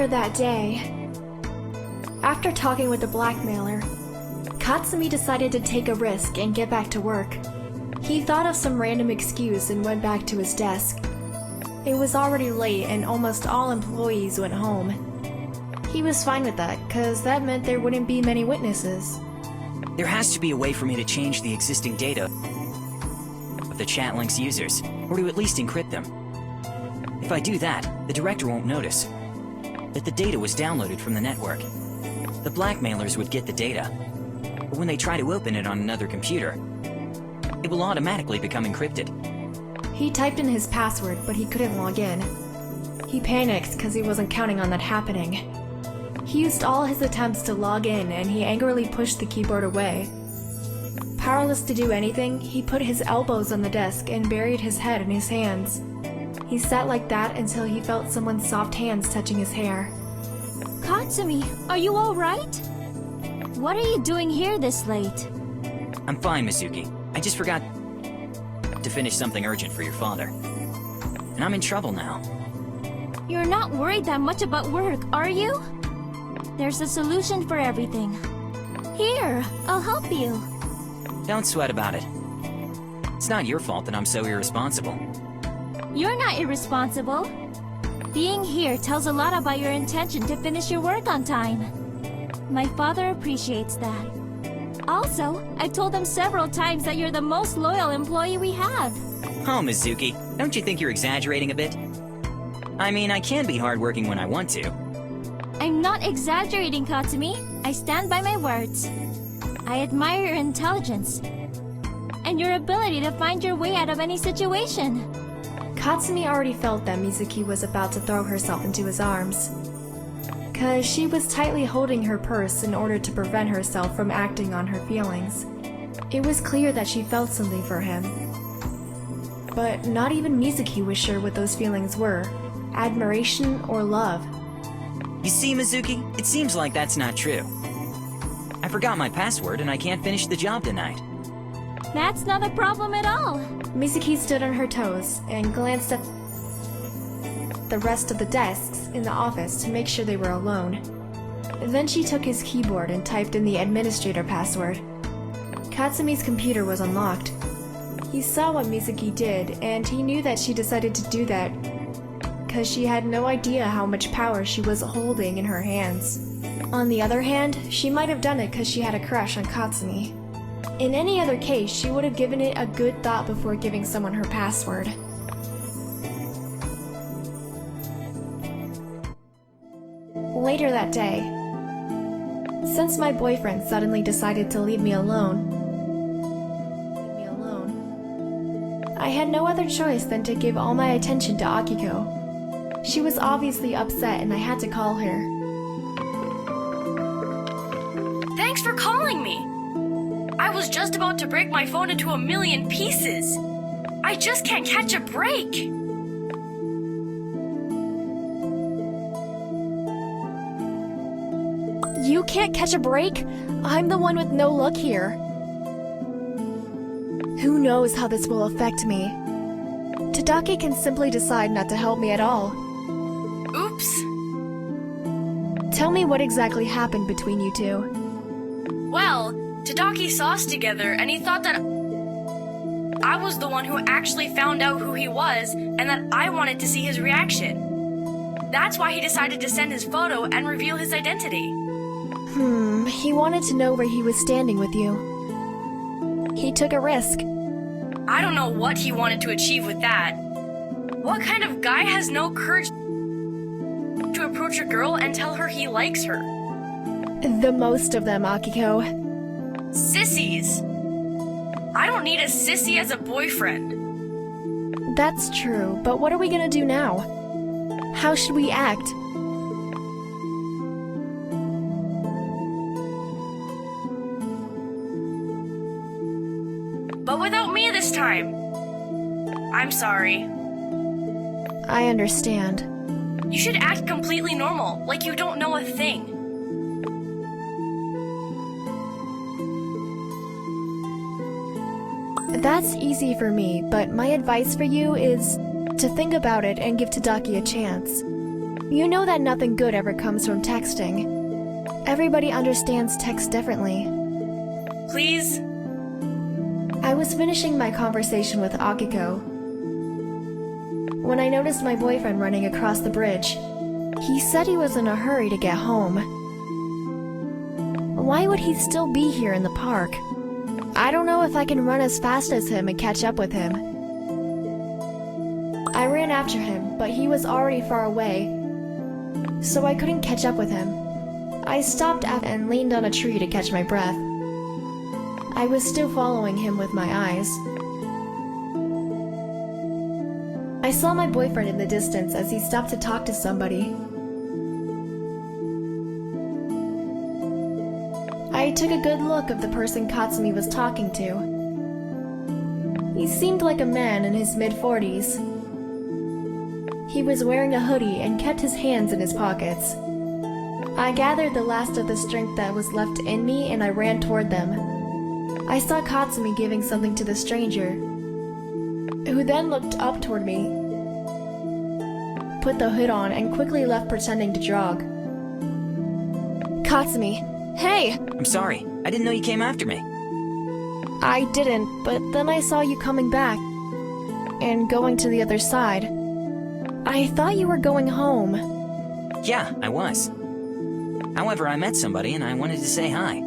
Earlier that day, after talking with the blackmailer, Katsumi decided to take a risk and get back to work. He thought of some random excuse and went back to his desk. It was already late and almost all employees went home. He was fine with that, cause that meant there wouldn't be many witnesses. There has to be a way for me to change the existing data of the ChatLinx users, or to at least encrypt them. If I do that, the director won't notice that the data was downloaded from the network. The blackmailers would get the data, but when they try to open it on another computer, it will automatically become encrypted. He typed in his password, but he couldn't log in. He panicked because he wasn't counting on that happening. He used all his attempts to log in and he angrily pushed the keyboard away. Powerless to do anything, he put his elbows on the desk and buried his head in his hands. He sat like that until he felt someone's soft hands touching his hair. Katsumi, are you alright? What are you doing here this late? I'm fine, Mizuki. I just forgot to finish something urgent for your father. And I'm in trouble now. You're not worried that much about work, are you? There's a solution for everything. Here, I'll help you. Don't sweat about it. It's not your fault that I'm so irresponsible. You're not irresponsible. Being here tells a lot about your intention to finish your work on time. My father appreciates that. Also, I've told him several times that you're the most loyal employee we have. Oh, Mizuki, don't you think you're exaggerating a bit? I mean, I can be hardworking when I want to. I'm not exaggerating, Katsumi. I stand by my words. I admire your intelligence and your ability to find your way out of any situation. Katsumi already felt that Mizuki was about to throw herself into his arms, cause she was tightly holding her purse in order to prevent herself from acting on her feelings. It was clear that she felt something for him. But not even Mizuki was sure what those feelings were, admiration or love. You see, Mizuki, it seems like that's not true. I forgot my password and I can't finish the job tonight. That's not a problem at all. Mizuki stood on her toes and glanced at the rest of the desks in the office to make sure they were alone. Then she took his keyboard and typed in the administrator password. Katsumi's computer was unlocked. He saw what Mizuki did, and he knew that she decided to do that because she had no idea how much power she was holding in her hands. On the other hand, she might have done it because she had a crush on Katsumi. In any other case, she would have given it a good thought before giving someone her password. Later that day, since my boyfriend suddenly decided to leave me alone, I had no other choice than to give all my attention to Akiko. She was obviously upset and I had to call her. Thanks for calling me! I was just about to break my phone into a million pieces! I just can't catch a break! You can't catch a break? I'm the one with no luck here. Who knows how this will affect me? Tadaki can simply decide not to help me at all. Oops. Tell me what exactly happened between you two. Well, Tadaki saw us together and he thought that I was the one who actually found out who he was and that I wanted to see his reaction. That's why he decided to send his photo and reveal his identity. He wanted to know where he was standing with you. He took a risk. I don't know what he wanted to achieve with that. What kind of guy has no courage to approach a girl and tell her he likes her? The most of them, Akiko. Sissies! I don't need a sissy as a boyfriend. That's true, but what are we gonna do now? How should we act? But without me this time. I'm sorry. I understand. You should act completely normal, like you don't know a thing. That's easy for me, but my advice for you is to think about it and give Tadaki a chance. You know that nothing good ever comes from texting. Everybody understands text differently. Please? I was finishing my conversation with Akiko when I noticed my boyfriend running across the bridge. He said he was in a hurry to get home. Why would he still be here in the park? I don't know if I can run as fast as him and catch up with him. I ran after him, but he was already far away, so I couldn't catch up with him. I stopped and leaned on a tree to catch my breath. I was still following him with my eyes. I saw my boyfriend in the distance as he stopped to talk to somebody. I took a good look of the person Katsumi was talking to. He seemed like a man in his mid-40s. He was wearing a hoodie and kept his hands in his pockets. I gathered the last of the strength that was left in me and I ran toward them. I saw Katsumi giving something to the stranger, who then looked up toward me, put the hood on, and quickly left pretending to jog. Katsumi, hey! I'm sorry. I didn't know you came after me. I didn't, but then I saw you coming back and going to the other side. I thought you were going home. Yeah, I was. However, I met somebody and I wanted to say hi.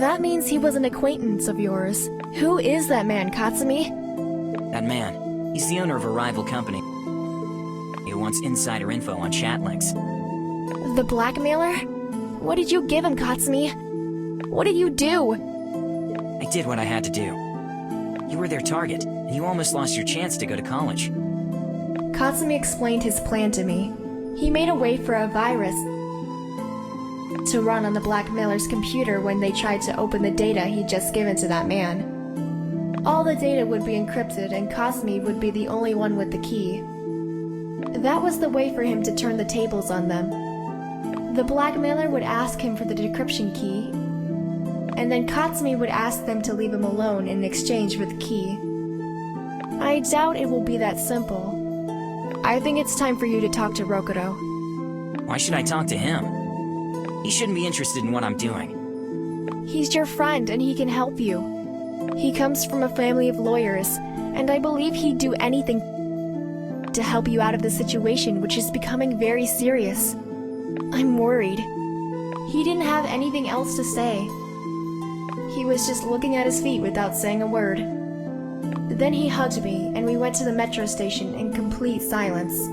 That means he was an acquaintance of yours. Who is that man, Katsumi? That man, he's the owner of a rival company. He wants insider info on ChatLinx. The blackmailer? What did you give him, Katsumi? What did you do? I did what I had to do. You were their target, and you almost lost your chance to go to college. Katsumi explained his plan to me. He made a way for a virus to run on the blackmailer's computer when they tried to open the data he'd just given to that man. All the data would be encrypted and Katsumi would be the only one with the key. That was the way for him to turn the tables on them. The blackmailer would ask him for the decryption key, and then Katsumi would ask them to leave him alone in exchange for the key. I doubt it will be that simple. I think it's time for you to talk to Rokudo. Why should I talk to him? He shouldn't be interested in what I'm doing. He's your friend and he can help you. He comes from a family of lawyers, and I believe he'd do anything to help you out of the situation, which is becoming very serious. I'm worried. He didn't have anything else to say. He was just looking at his feet without saying a word. Then he hugged me, and we went to the metro station in complete silence.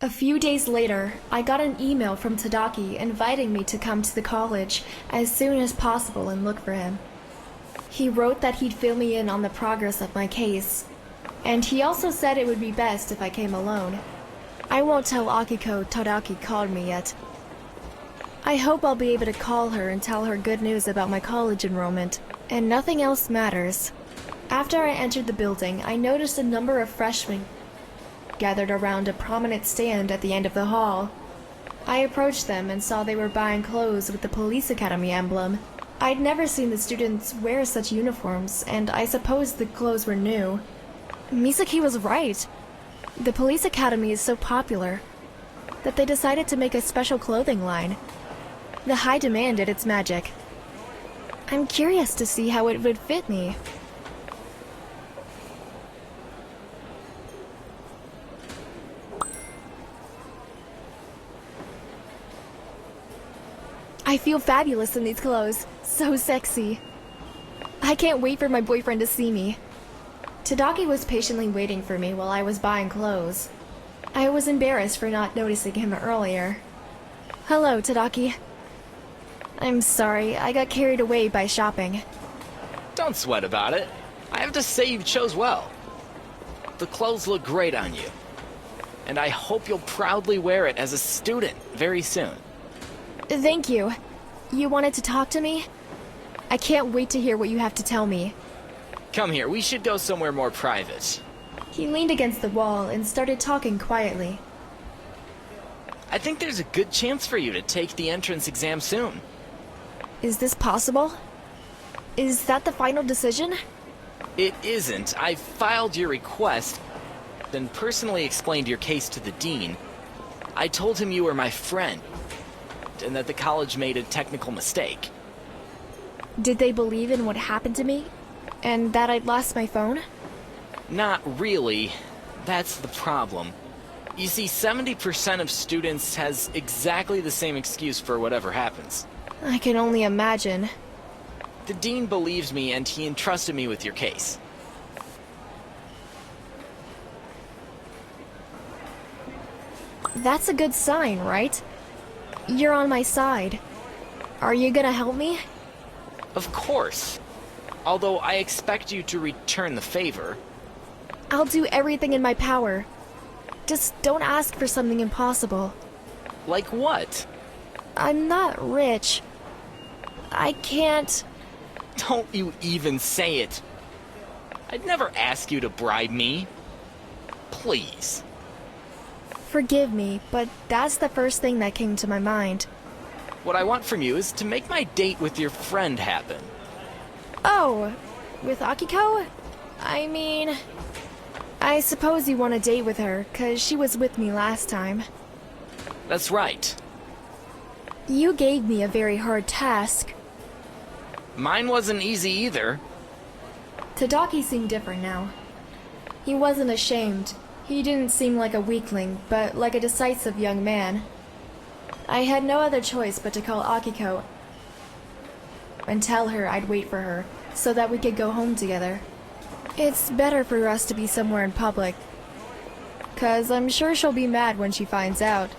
A few days later, I got an email from Tadaki inviting me to come to the college as soon as possible and look for him. He wrote that he'd fill me in on the progress of my case, and he also said it would be best if I came alone. I won't tell Akiko Tadaki called me yet. I hope I'll be able to call her and tell her good news about my college enrollment, and nothing else matters. After I entered the building, I noticed a number of freshmen gathered around a prominent stand at the end of the hall. I approached them and saw they were buying clothes with the police academy emblem. I'd never seen the students wear such uniforms, and I supposed the clothes were new. Misaki was right. The police academy is so popular that they decided to make a special clothing line. The high demand did its magic. I'm curious to see how it would fit me. I feel fabulous in these clothes. So sexy. I can't wait for my boyfriend to see me. Tadaki was patiently waiting for me while I was buying clothes. I was embarrassed for not noticing him earlier. Hello, Tadaki. I'm sorry, I got carried away by shopping. Don't sweat about it. I have to say you chose well. The clothes look great on you. And I hope you'll proudly wear it as a student very soon. Thank you. You wanted to talk to me? I can't wait to hear what you have to tell me. Come here, we should go somewhere more private. He leaned against the wall and started talking quietly. I think there's a good chance for you to take the entrance exam soon. Is this possible? Is that the final decision? It isn't. I filed your request, then personally explained your case to the dean. I told him you were my friend, and that the college made a technical mistake. Did they believe in what happened to me? And that I'd lost my phone? Not really. That's the problem. You see, 70% of students has exactly the same excuse for whatever happens. I can only imagine. The dean believes me and he entrusted me with your case. That's a good sign, right? You're on my side. Are you gonna help me? Of course. Although I expect you to return the favor. I'll do everything in my power. Just don't ask for something impossible. Like what? I'm not rich. I can't... Don't you even say it. I'd never ask you to bribe me. Please. Forgive me, but that's the first thing that came to my mind. What I want from you is to make my date with your friend happen. Oh, with Akiko? I mean... I suppose you want a date with her, 'cause she was with me last time. That's right. You gave me a very hard task. Mine wasn't easy either. Tadaki seemed different now. He wasn't ashamed. He didn't seem like a weakling, but like a decisive young man. I had no other choice but to call Akiko and tell her I'd wait for her, so that we could go home together. It's better for us to be somewhere in public, 'cause I'm sure she'll be mad when she finds out.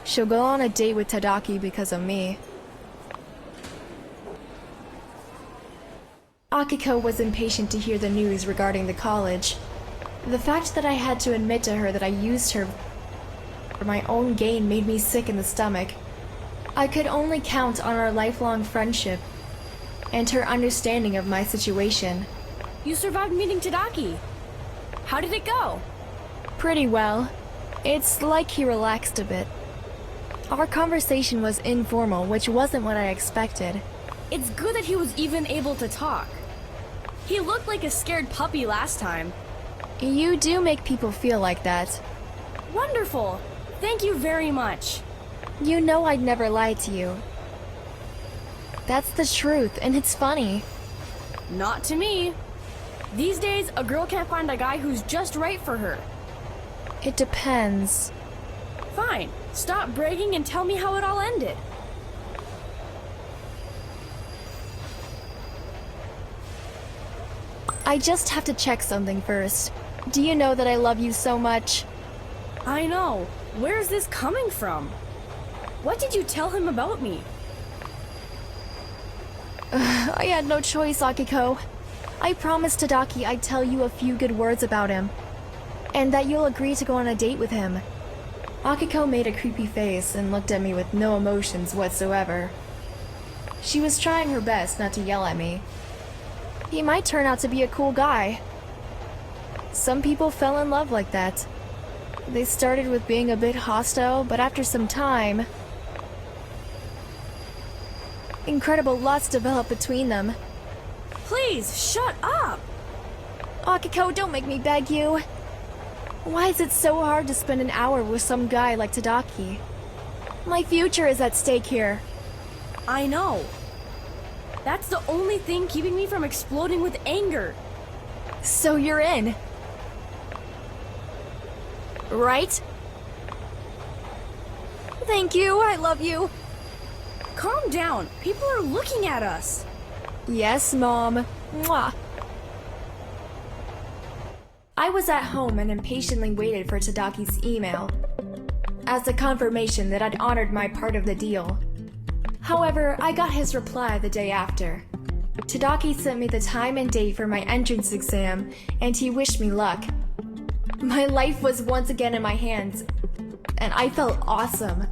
She'll go on a date with Tadaki because of me. Akiko was impatient to hear the news regarding the college. The fact that I had to admit to her that I used her for my own gain made me sick in the stomach. I could only count on our lifelong friendship and her understanding of my situation. You survived meeting Tadaki. How did it go? Pretty well. It's like he relaxed a bit. Our conversation was informal, which wasn't what I expected. It's good that he was even able to talk. He looked like a scared puppy last time. You do make people feel like that. Wonderful. Thank you very much. You know I'd never lie to you. That's the truth, and it's funny. Not to me. These days, a girl can't find a guy who's just right for her. It depends. Fine. Stop bragging and tell me how it all ended. I just have to check something first. Do you know that I love you so much? I know. Where's this coming from? What did you tell him about me? I had no choice, Akiko. I promised Tadaki I'd tell you a few good words about him, and that you'll agree to go on a date with him. Akiko made a creepy face and looked at me with no emotions whatsoever. She was trying her best not to yell at me. He might turn out to be a cool guy. Some people fell in love like that. They started with being a bit hostile, but after some time, incredible lust developed between them. Please, shut up! Akiko, don't make me beg you. Why is it so hard to spend an hour with some guy like Tadaki? My future is at stake here. I know. That's the only thing keeping me from exploding with anger. So you're in. Right? Thank you, I love you. Calm down. People are looking at us. Yes, Mom. Mwah. I was at home and impatiently waited for Tadaki's email as a confirmation that I'd honored my part of the deal. However, I got his reply the day after. Tadaki sent me the time and date for my entrance exam, and he wished me luck. My life was once again in my hands, and I felt awesome.